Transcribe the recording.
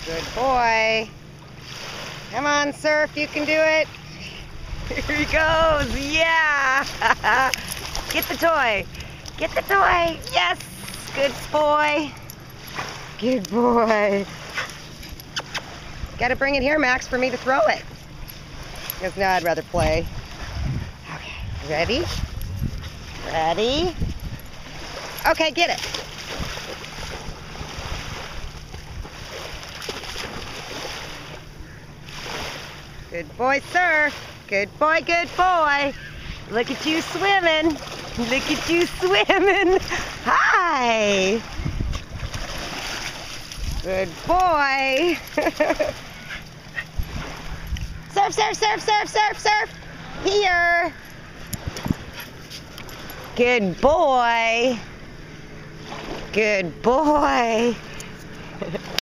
Good boy. Come on, Surf, you can do it. Here he goes. Yeah. Get the toy. Get the toy. Yes. Good boy. Good boy. Gotta bring it here, Max, for me to throw it. Because now I'd rather play. Okay. Ready? Ready? Okay, get it. Good boy, Surf. Good boy, good boy. Look at you swimming. Look at you swimming. Hi. Good boy. Surf, surf, surf, surf, surf, surf. Here. Good boy. Good boy.